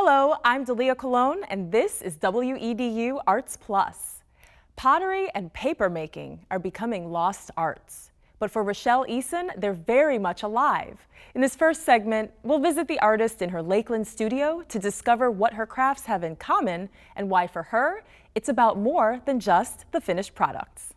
Hello, I'm Dalia Colon, and this is WEDU Arts Plus. Pottery and paper making are becoming lost arts. But for Rachelle Eason, they're very much alive. In this first segment, we'll visit the artist in her Lakeland studio to discover what her crafts have in common and why for her, it's about more than just the finished products.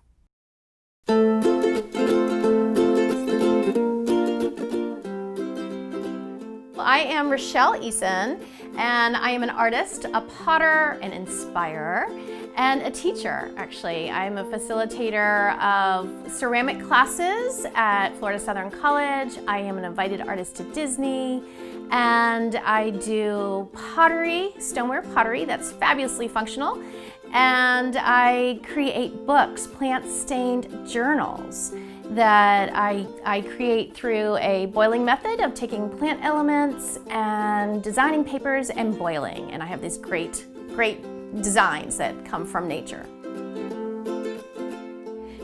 I am Rachelle Eason, and I am an artist, a potter, an inspirer, and a teacher, actually. I'm a facilitator of ceramic classes at Florida Southern College. I am an invited artist to Disney, and I do pottery, stoneware pottery, that's fabulously functional, and I create books, plant-stained journals, that I create through a boiling method of taking plant elements and designing papers and boiling. And I have these great designs that come from nature.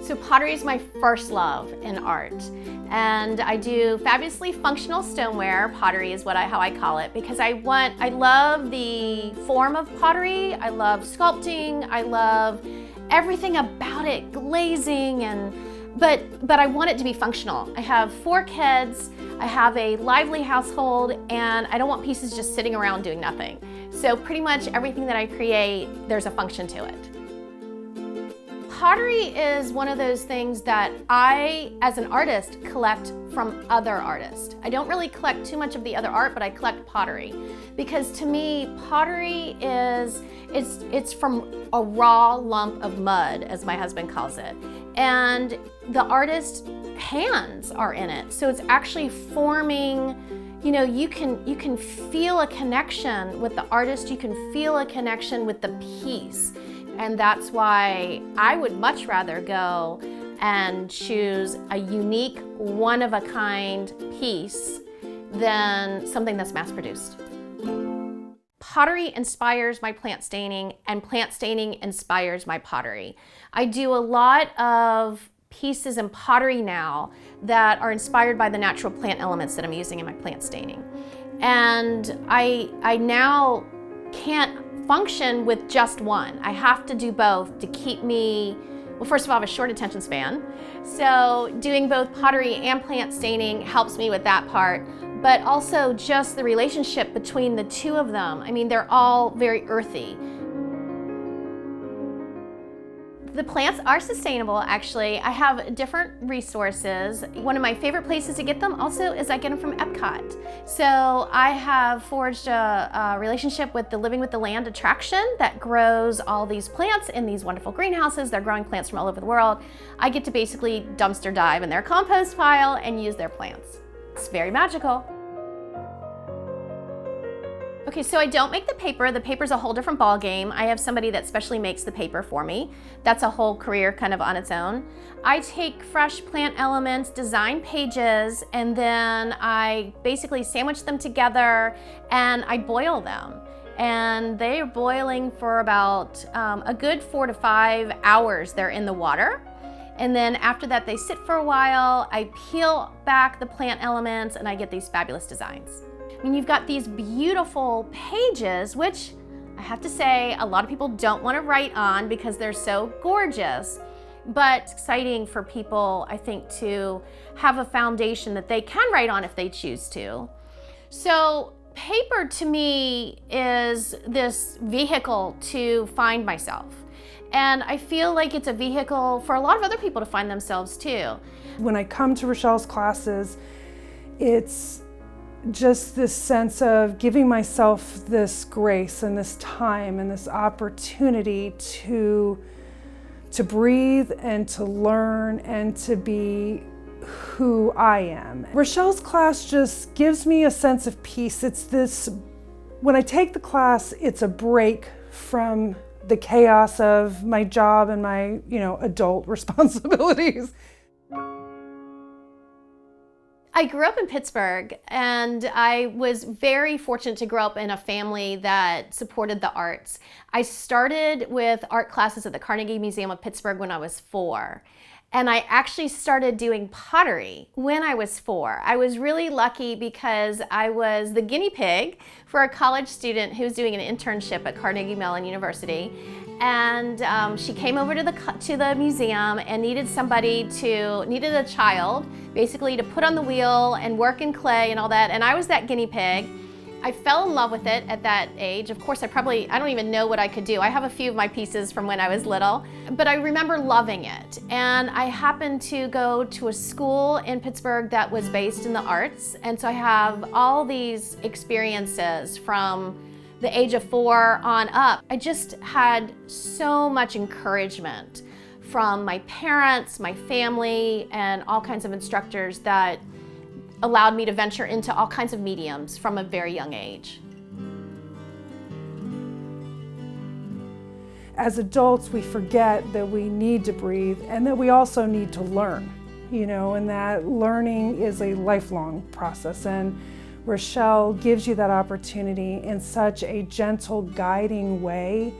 So pottery is my first love in art. And I do fabulously functional stoneware. Pottery is how I call it, because I love the form of pottery. I love sculpting. I love everything about it, glazing but I want it to be functional. I have 4 kids, I have a lively household, and I don't want pieces just sitting around doing nothing. So pretty much everything that I create, there's a function to it. Pottery is one of those things that I, as an artist, collect from other artists. I don't really collect too much of the other art, but I collect pottery. Because to me, pottery it's from a raw lump of mud, as my husband calls it. And the artist's hands are in it. So it's actually forming, you can feel a connection with the artist, you can feel a connection with the piece. And that's why I would much rather go and choose a unique, one-of-a-kind piece than something that's mass-produced. Pottery inspires my plant staining, and plant staining inspires my pottery. I do a lot of pieces in pottery now that are inspired by the natural plant elements that I'm using in my plant staining. And I now can't function with just one. I have to do both to keep me, well, first of all, I have a short attention span. So doing both pottery and plant staining helps me with that part. But also just the relationship between the two of them. I mean, they're all very earthy. The plants are sustainable, actually. I have different resources. One of my favorite places to get them also is I get them from Epcot. So I have forged a relationship with the Living with the Land attraction that grows all these plants in these wonderful greenhouses. They're growing plants from all over the world. I get to basically dumpster dive in their compost pile and use their plants. It's very magical. Okay, so I don't make the paper. The paper's a whole different ball game. I have somebody that specially makes the paper for me. That's a whole career kind of on its own. I take fresh plant elements, design pages, and then I basically sandwich them together and I boil them. And they are boiling for about a good 4 to 5 hours. They're in the water. And then after that, they sit for a while. I peel back the plant elements and I get these fabulous designs. I mean, you've got these beautiful pages, which I have to say, a lot of people don't want to write on because they're so gorgeous, but it's exciting for people, I think, to have a foundation that they can write on if they choose to. So paper to me is this vehicle to find myself. And I feel like it's a vehicle for a lot of other people to find themselves too. When I come to Rachelle's classes, it's just this sense of giving myself this grace and this time and this opportunity to breathe and to learn and to be who I am. Rachelle's class just gives me a sense of peace. When I take the class, it's a break from the chaos of my job and my, adult responsibilities. I grew up in Pittsburgh, and I was very fortunate to grow up in a family that supported the arts. I started with art classes at the Carnegie Museum of Pittsburgh when I was 4. And I actually started doing pottery when I was 4. I was really lucky because I was the guinea pig for a college student who was doing an internship at Carnegie Mellon University. And she came over to the museum and needed a child basically to put on the wheel and work in clay and all that. And I was that guinea pig. I fell in love with it at that age. Of course, I don't even know what I could do. I have a few of my pieces from when I was little, but I remember loving it. And I happened to go to a school in Pittsburgh that was based in the arts. And so I have all these experiences from the age of 4 on up. I just had so much encouragement from my parents, my family, and all kinds of instructors that allowed me to venture into all kinds of mediums from a very young age. As adults, we forget that we need to breathe and that we also need to learn, and that learning is a lifelong process. And Rachelle gives you that opportunity in such a gentle, guiding way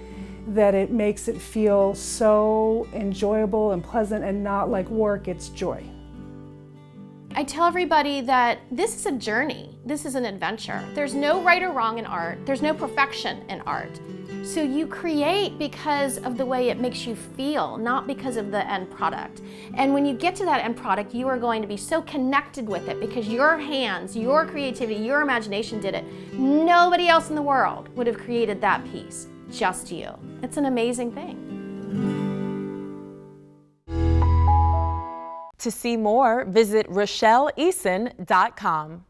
that it makes it feel so enjoyable and pleasant and not like work, it's joy. I tell everybody that this is a journey. This is an adventure. There's no right or wrong in art. There's no perfection in art. So you create because of the way it makes you feel, not because of the end product. And when you get to that end product, you are going to be so connected with it because your hands, your creativity, your imagination did it. Nobody else in the world would have created that piece, just you. It's an amazing thing. To see more, visit RachelleEason.com.